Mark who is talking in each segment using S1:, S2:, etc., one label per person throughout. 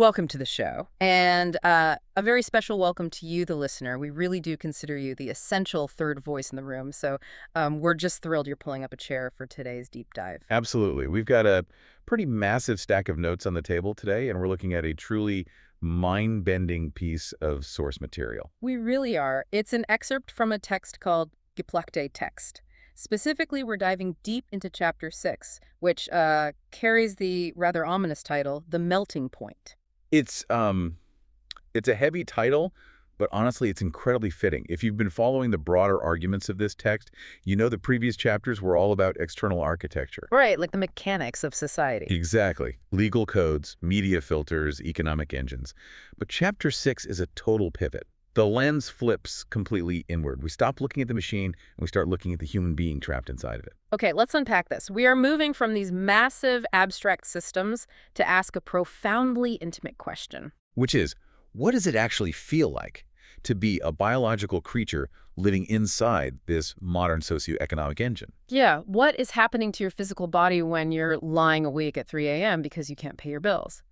S1: Welcome to the show. And a very special welcome to you, the listener. We really do consider you the essential third voice in the room. So we're just thrilled you're pulling up a chair for today's deep dive.
S2: Absolutely. We've got a pretty massive stack of notes on the table today, and we're looking at a truly mind-bending piece of source material.
S1: We really are. It's an excerpt from a text called Geplakte text. Specifically, we're diving deep into Chapter 6, which carries the rather ominous title, The Melting Point.
S2: It's a heavy title, but honestly, it's incredibly fitting. If you've been following the broader arguments of this text, you know the previous chapters were all about external architecture.
S1: Right, like the mechanics of society.
S2: Exactly. Legal codes, media filters, economic engines. But Chapter 6 is a total pivot. The lens flips completely inward. We stop looking at the machine and we start looking at the human being trapped inside of it.
S1: Okay, let's unpack this. We are moving from these massive abstract systems to ask a profoundly intimate question.
S2: Which is, what does it actually feel like to be a biological creature living inside this modern socioeconomic engine?
S1: Yeah, what is happening to your physical body when you're lying awake at 3 a.m. because you can't pay your bills?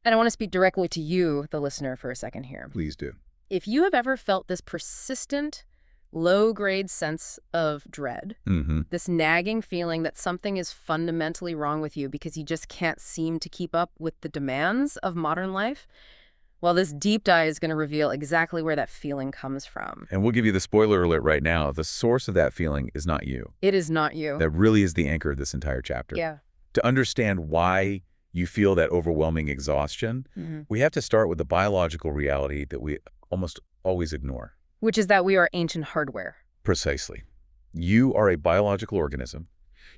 S1: And I want to speak directly to you, the listener, for a second here.
S2: Please do.
S1: If you have ever felt this persistent, low-grade sense of dread, this nagging feeling that something is fundamentally wrong with you because you just can't seem to keep up with the demands of modern life, well, this deep dive is going to reveal exactly where that feeling comes from.
S2: And we'll give you the spoiler alert right now. The source of that feeling is not you.
S1: It is not you.
S2: That really is the anchor of this entire chapter.
S1: Yeah.
S2: To understand why you feel that overwhelming exhaustion, we have to start with the biological reality that we almost always ignore.
S1: Which is that we are ancient hardware.
S2: Precisely. You are a biological organism.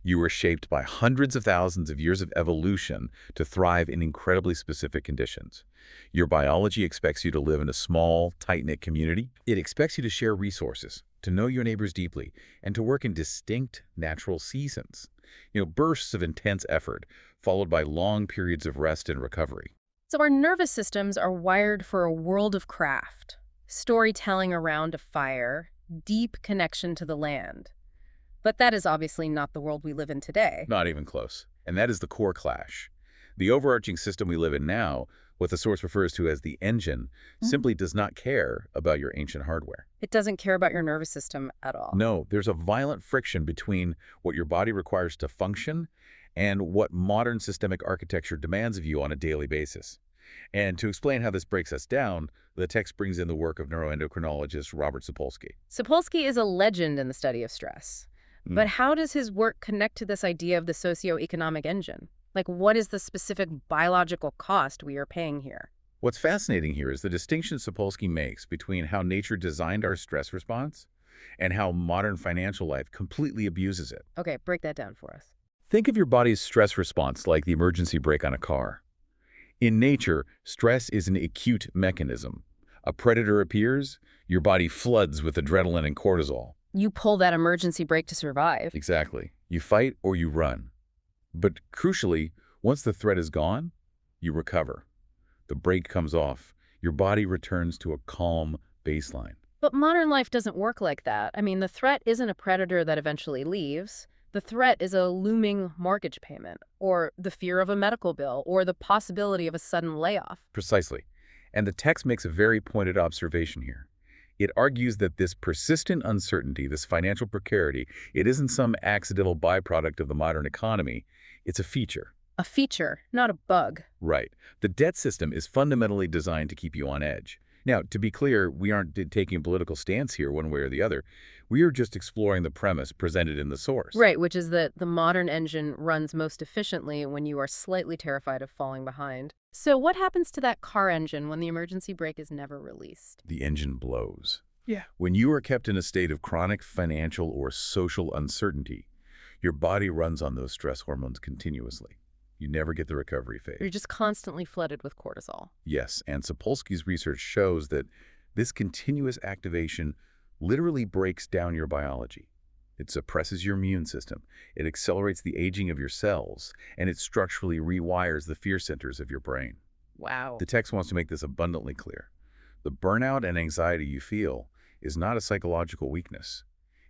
S2: You were shaped by hundreds of thousands of years of evolution to thrive in incredibly specific conditions. Your biology expects you to live in a small, tight-knit community. It expects you to share resources, to know your neighbors deeply, and to work in distinct natural seasons. Bursts of intense effort, followed by long periods of rest and recovery.
S1: So our nervous systems are wired for a world of craft, storytelling around a fire, deep connection to the land. But that is obviously not the world we live in today.
S2: Not even close. And that is the core clash. The overarching system we live in now, what the source refers to as the engine, simply does not care about your ancient hardware.
S1: It doesn't care about your nervous system at all.
S2: No, there's a violent friction between what your body requires to function and what modern systemic architecture demands of you on a daily basis. And to explain how this breaks us down, the text brings in the work of neuroendocrinologist Robert Sapolsky.
S1: Sapolsky is a legend in the study of stress. But how does his work connect to this idea of the socioeconomic engine? Like, what is the specific biological cost we are paying here?
S2: What's fascinating here is the distinction Sapolsky makes between how nature designed our stress response and how modern financial life completely abuses it.
S1: Okay, break that down for us.
S2: Think of your body's stress response like the emergency brake on a car. In nature, stress is an acute mechanism. A predator appears, your body floods with adrenaline and cortisol.
S1: You pull that emergency brake to survive.
S2: Exactly. You fight or you run. But crucially, once the threat is gone, you recover. The brake comes off. Your body returns to a calm baseline.
S1: But modern life doesn't work like that. I mean, the threat isn't a predator that eventually leaves. The threat is a looming mortgage payment, or the fear of a medical bill, or the possibility of a sudden layoff.
S2: Precisely. And the text makes a very pointed observation here. It argues that this persistent uncertainty, this financial precarity, it isn't some accidental byproduct of the modern economy. It's a feature.
S1: A feature, not a bug.
S2: Right. The debt system is fundamentally designed to keep you on edge. Now, to be clear, we aren't taking a political stance here one way or the other. We are just exploring the premise presented in the source.
S1: Right, which is that the modern engine runs most efficiently when you are slightly terrified of falling behind. So what happens to that car engine when the emergency brake is never released?
S2: The engine blows. Yeah. When you are kept in a state of chronic financial or social uncertainty, your body runs on those stress hormones continuously. You never get the recovery phase.
S1: You're just constantly flooded with cortisol.
S2: Yes, and Sapolsky's research shows that this continuous activation literally breaks down your biology. It suppresses your immune system, it accelerates the aging of your cells, and it structurally rewires the fear centers of your brain.
S1: Wow.
S2: The text wants to make this abundantly clear. The burnout and anxiety you feel is not a psychological weakness.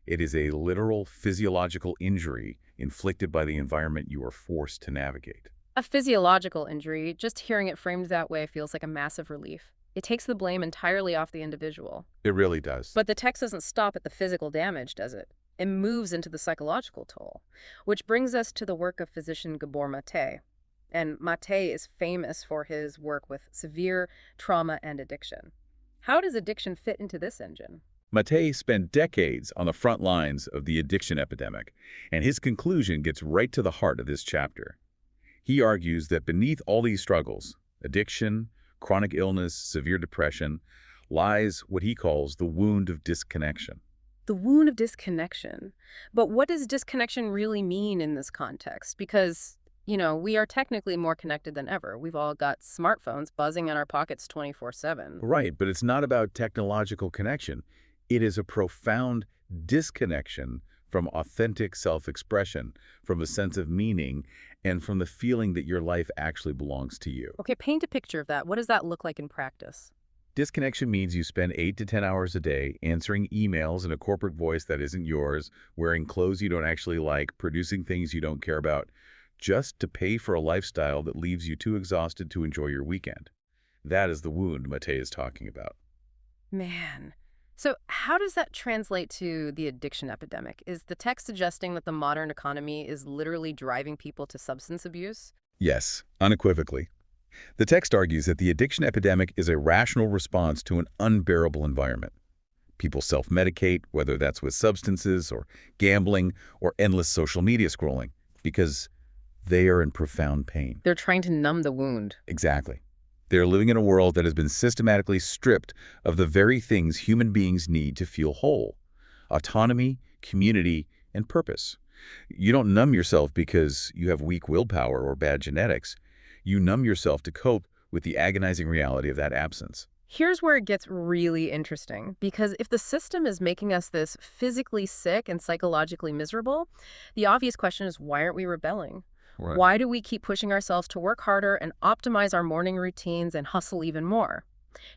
S2: It is a literal physiological injury inflicted by the environment you are forced to navigate.
S1: A physiological injury, just hearing it framed that way feels like a massive relief. It takes the blame entirely off the individual.
S2: It really does.
S1: But the text doesn't stop at the physical damage, does it? It moves into the psychological toll, which brings us to the work of physician Gabor Mate. And Mate is famous for his work with severe trauma and addiction. How does addiction fit into this engine?
S2: Mate spent decades on the front lines of the addiction epidemic, and his conclusion gets right to the heart of this chapter. He argues that beneath all these struggles, addiction, chronic illness, severe depression, lies what he calls the wound of disconnection.
S1: The wound of disconnection. But what does disconnection really mean in this context? Because, we are technically more connected than ever. We've all got smartphones buzzing in our pockets 24/7.
S2: Right, but it's not about technological connection. It is a profound disconnection from authentic self-expression, from a sense of meaning, and from the feeling that your life actually belongs to you.
S1: Okay, paint a picture of that. What does that look like in practice?
S2: Disconnection means you spend 8 to 10 hours a day answering emails in a corporate voice that isn't yours, wearing clothes you don't actually like, producing things you don't care about, just to pay for a lifestyle that leaves you too exhausted to enjoy your weekend. That is the wound Mate is talking about.
S1: Man. So how does that translate to the addiction epidemic? Is the text suggesting that the modern economy is literally driving people to substance abuse?
S2: Yes, unequivocally. The text argues that the addiction epidemic is a rational response to an unbearable environment. People self-medicate, whether that's with substances or gambling or endless social media scrolling, because they are in profound pain.
S1: They're trying to numb the wound.
S2: Exactly. They're living in a world that has been systematically stripped of the very things human beings need to feel whole: autonomy, community, and purpose. You don't numb yourself because you have weak willpower or bad genetics. You numb yourself to cope with the agonizing reality of that absence.
S1: Here's where it gets really interesting, because if the system is making us this physically sick and psychologically miserable, the obvious question is, why aren't we rebelling?
S2: Right.
S1: Why do we keep pushing ourselves to work harder and optimize our morning routines and hustle even more?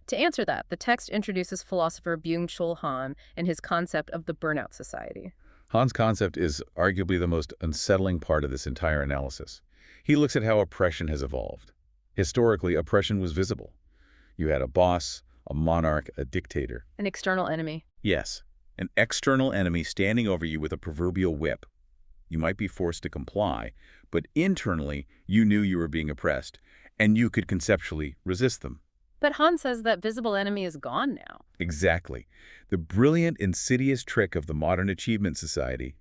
S1: To answer that, the text introduces philosopher Byung-Chul Han and his concept of the burnout society.
S2: Han's concept is arguably the most unsettling part of this entire analysis. He looks at how oppression has evolved. Historically, oppression was visible. You had a boss, a monarch, a dictator.
S1: An external enemy.
S2: Yes, an external enemy standing over you with a proverbial whip. You might be forced to comply, but internally, you knew you were being oppressed, and you could conceptually resist them.
S1: But Han says that visible enemy is gone now.
S2: Exactly. The brilliant, insidious trick of the modern achievement society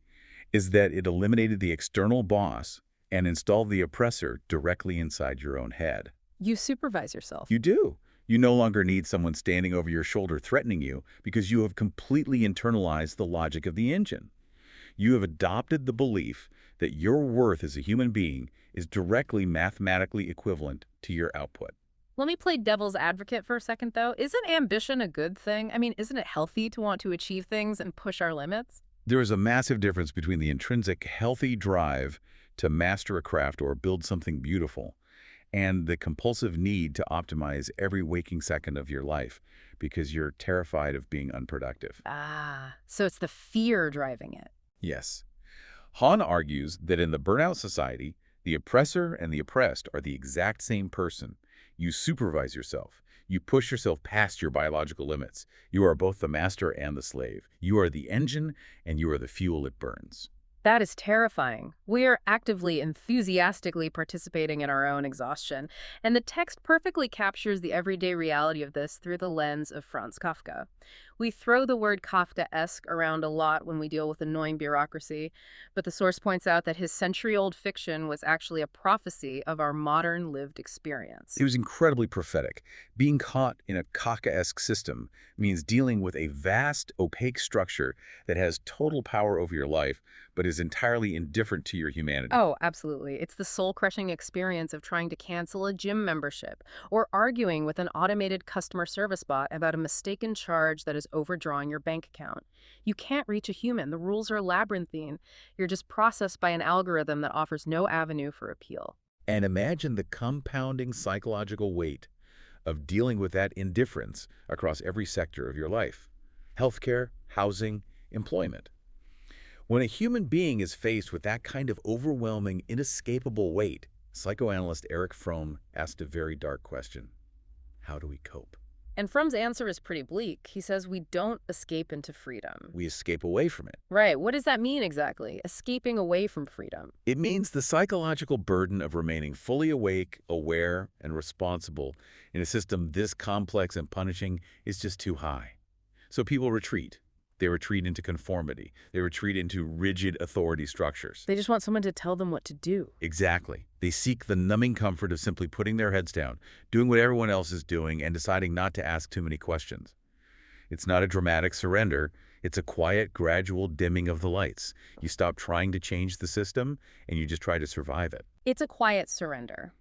S2: is that it eliminated the external boss and installed the oppressor directly inside your own head.
S1: You supervise yourself.
S2: You do. You no longer need someone standing over your shoulder threatening you because you have completely internalized the logic of the engine. You have adopted the belief that your worth as a human being is directly mathematically equivalent to your output.
S1: Let me play devil's advocate for a second, though. Isn't ambition a good thing? I mean, isn't it healthy to want to achieve things and push our limits?
S2: There is a massive difference between the intrinsic healthy drive to master a craft or build something beautiful and the compulsive need to optimize every waking second of your life because you're terrified of being unproductive.
S1: Ah, so it's the fear driving it.
S2: Yes. Han argues that in the burnout society, the oppressor and the oppressed are the exact same person. You supervise yourself. You push yourself past your biological limits. You are both the master and the slave. You are the engine, and you are the fuel it burns.
S1: That is terrifying. We are actively, enthusiastically participating in our own exhaustion, and the text perfectly captures the everyday reality of this through the lens of Franz Kafka. We throw the word Kafkaesque around a lot when we deal with annoying bureaucracy, but the source points out that his century-old fiction was actually a prophecy of our modern lived experience.
S2: It was incredibly prophetic. Being caught in a Kafkaesque system means dealing with a vast, opaque structure that has total power over your life, but is entirely indifferent to your humanity.
S1: Oh, absolutely. It's the soul-crushing experience of trying to cancel a gym membership or arguing with an automated customer service bot about a mistaken charge that is overdrawing your bank account. You can't reach a human. The rules are labyrinthine. You're just processed by an algorithm that offers no avenue for appeal.
S2: And imagine the compounding psychological weight of dealing with that indifference across every sector of your life: healthcare, housing, employment. When a human being is faced with that kind of overwhelming, inescapable weight, Psychoanalyst Eric Fromm asked a very dark question. How do we cope?
S1: And Fromm's answer is pretty bleak. He says we don't escape into freedom.
S2: We escape away from it.
S1: Right. What does that mean exactly? Escaping away from freedom.
S2: It means the psychological burden of remaining fully awake, aware, and responsible in a system this complex and punishing is just too high. So people retreat. They retreat into conformity. They retreat into rigid authority structures.
S1: They just want someone to tell them what to do.
S2: Exactly. They seek the numbing comfort of simply putting their heads down, doing what everyone else is doing, and deciding not to ask too many questions. It's not a dramatic surrender. It's a quiet, gradual dimming of the lights. You stop trying to change the system, and you just try to survive it.
S1: It's a quiet surrender.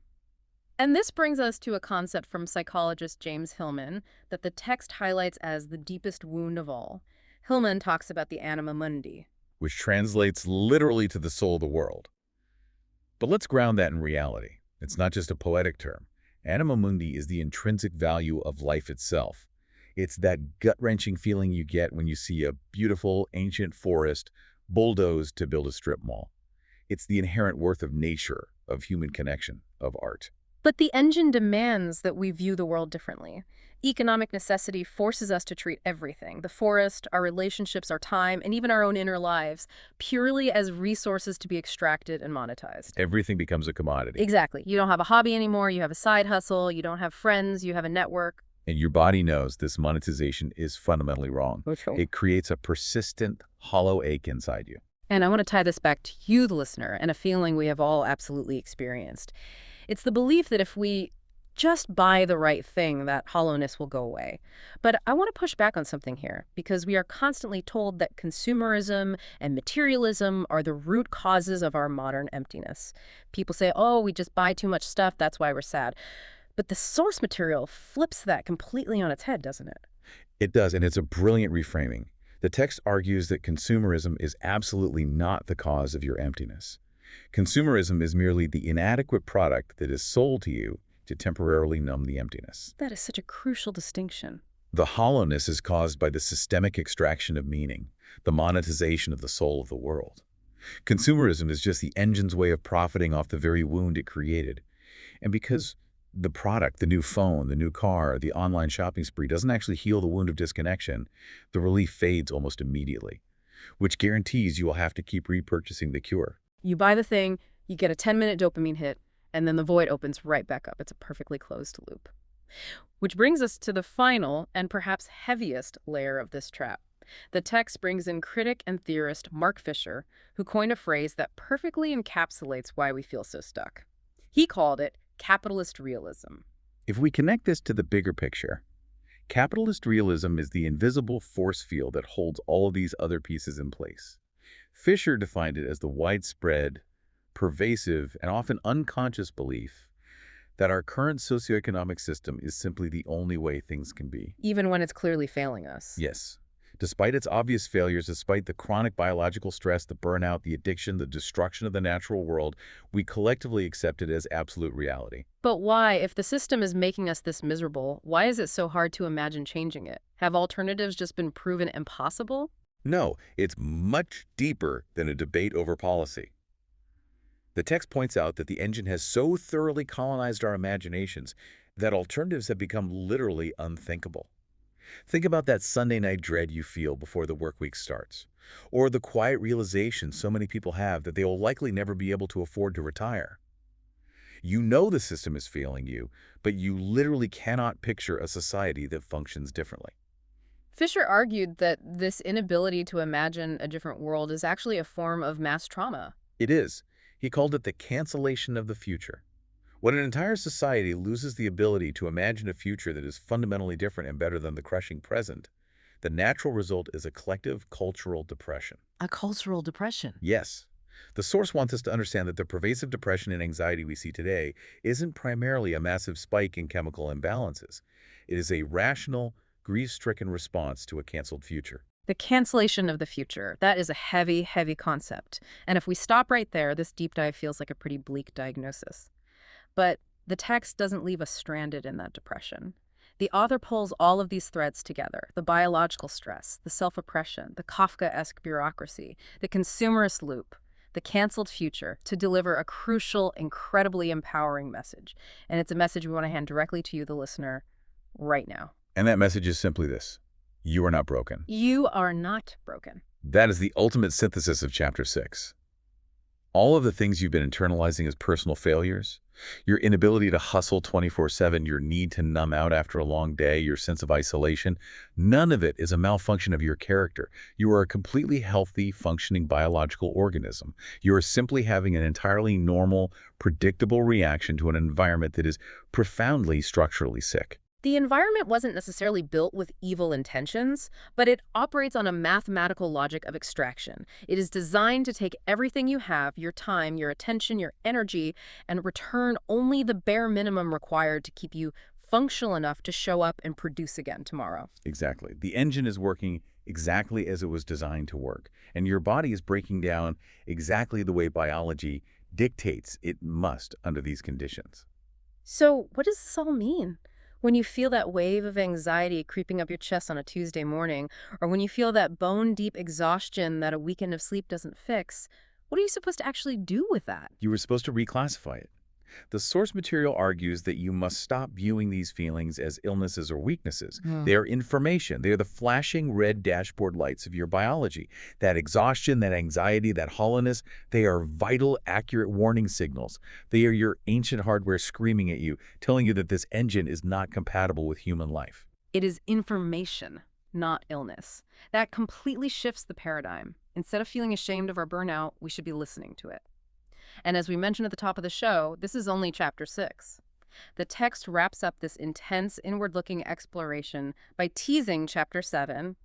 S1: And this brings us to a concept from psychologist James Hillman that the text highlights as the deepest wound of all. Hillman talks about the anima mundi,
S2: Which translates literally to the soul of the world. But let's ground that in reality. It's not just a poetic term. Anima mundi is the intrinsic value of life itself. It's that gut-wrenching feeling you get when you see a beautiful, ancient forest bulldozed to build a strip mall. It's the inherent worth of nature, of human connection, of art.
S1: But the engine demands that we view the world differently. Economic necessity forces us to treat everything, the forest, our relationships, our time, and even our own inner lives, purely as resources to be extracted and monetized.
S2: Everything becomes a commodity.
S1: Exactly. You don't have a hobby anymore, you have a side hustle, you don't have friends, you have a network.
S2: And your body knows this monetization is fundamentally wrong.
S1: Okay.
S2: It creates a persistent, hollow ache inside you.
S1: And I want to tie this back to you, the listener, and a feeling we have all absolutely experienced. It's the belief that if we just buy the right thing, that hollowness will go away. But I want to push back on something here, because we are constantly told that consumerism and materialism are the root causes of our modern emptiness. People say, oh, we just buy too much stuff, that's why we're sad. But the source material flips that completely on its head, doesn't it?
S2: It does, and it's a brilliant reframing. The text argues that consumerism is absolutely not the cause of your emptiness. Consumerism is merely the inadequate product that is sold to you to temporarily numb the emptiness.
S1: That is such a crucial distinction.
S2: The hollowness is caused by the systemic extraction of meaning, the monetization of the soul of the world. Consumerism is just the engine's way of profiting off the very wound it created. And because the product, the new phone, the new car, the online shopping spree doesn't actually heal the wound of disconnection, the relief fades almost immediately, which guarantees you will have to keep repurchasing the cure.
S1: You buy the thing, you get a 10-minute dopamine hit, and then the void opens right back up. It's a perfectly closed loop. Which brings us to the final and perhaps heaviest layer of this trap. The text brings in critic and theorist Mark Fisher, who coined a phrase that perfectly encapsulates why we feel so stuck. He called it capitalist realism.
S2: If we connect this to the bigger picture, capitalist realism is the invisible force field that holds all of these other pieces in place. Fisher defined it as the widespread, pervasive, and often unconscious belief that our current socioeconomic system is simply the only way things can be.
S1: Even when it's clearly failing us.
S2: Yes. Despite its obvious failures, despite the chronic biological stress, the burnout, the addiction, the destruction of the natural world, we collectively accept it as absolute reality.
S1: But why? If the system is making us this miserable, why is it so hard to imagine changing it? Have alternatives just been proven impossible?
S2: No, it's much deeper than a debate over policy. The text points out that the engine has so thoroughly colonized our imaginations that alternatives have become literally unthinkable. Think about that Sunday night dread you feel before the work week starts, or the quiet realization so many people have that they will likely never be able to afford to retire. You know the system is failing you, but you literally cannot picture a society that functions differently.
S1: Fisher argued that this inability to imagine a different world is actually a form of mass trauma.
S2: It is. He called it the cancellation of the future. When an entire society loses the ability to imagine a future that is fundamentally different and better than the crushing present, the natural result is a collective cultural depression.
S1: A cultural depression?
S2: Yes. The source wants us to understand that the pervasive depression and anxiety we see today isn't primarily a massive spike in chemical imbalances. It is a rational, grief-stricken response to a canceled future.
S1: The cancellation of the future. That is a heavy, heavy concept. And if we stop right there, this deep dive feels like a pretty bleak diagnosis. But the text doesn't leave us stranded in that depression. The author pulls all of these threads together: the biological stress, the self-oppression, the Kafkaesque bureaucracy, the consumerist loop, the canceled future, to deliver a crucial, incredibly empowering message. And it's a message we want to hand directly to you, the listener, right now.
S2: And that message is simply this: you are not broken.
S1: You are not broken.
S2: That is the ultimate synthesis of Chapter 6. All of the things you've been internalizing as personal failures, your inability to hustle 24/7, your need to numb out after a long day, your sense of isolation, none of it is a malfunction of your character. You are a completely healthy, functioning biological organism. You are simply having an entirely normal, predictable reaction to an environment that is profoundly structurally sick.
S1: The environment wasn't necessarily built with evil intentions, but it operates on a mathematical logic of extraction. It is designed to take everything you have, your time, your attention, your energy, and return only the bare minimum required to keep you functional enough to show up and produce again tomorrow.
S2: Exactly. The engine is working exactly as it was designed to work, and your body is breaking down exactly the way biology dictates it must under these conditions.
S1: So what does this all mean? When you feel that wave of anxiety creeping up your chest on a Tuesday morning, or when you feel that bone-deep exhaustion that a weekend of sleep doesn't fix, what are you supposed to actually do with that?
S2: You were supposed to reclassify it. The source material argues that you must stop viewing these feelings as illnesses or weaknesses. They are information. They are the flashing red dashboard lights of your biology. That exhaustion, that anxiety, that hollowness, they are vital, accurate warning signals. They are your ancient hardware screaming at you, telling you that this engine is not compatible with human life.
S1: It is information, not illness. That completely shifts the paradigm. Instead of feeling ashamed of our burnout, we should be listening to it. And as we mentioned at the top of the show, this is only Chapter 6. The text wraps up this intense, inward-looking exploration by teasing Chapter 7,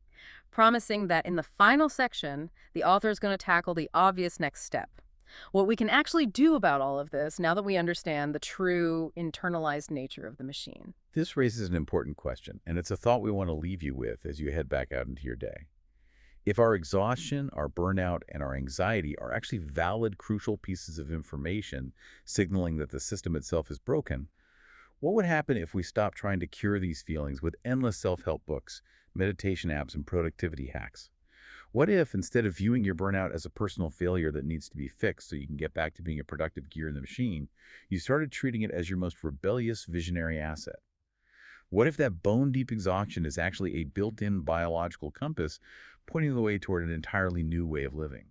S1: promising that in the final section, the author is going to tackle the obvious next step. What we can actually do about all of this now that we understand the true internalized nature of the machine.
S2: This raises an important question, and it's a thought we want to leave you with as you head back out into your day. If our exhaustion, our burnout, and our anxiety are actually valid, crucial pieces of information signaling that the system itself is broken, what would happen if we stopped trying to cure these feelings with endless self-help books, meditation apps, and productivity hacks? What if, instead of viewing your burnout as a personal failure that needs to be fixed so you can get back to being a productive gear in the machine, you started treating it as your most rebellious visionary asset? What if that bone-deep exhaustion is actually a built-in biological compass pointing the way toward an entirely new way of living?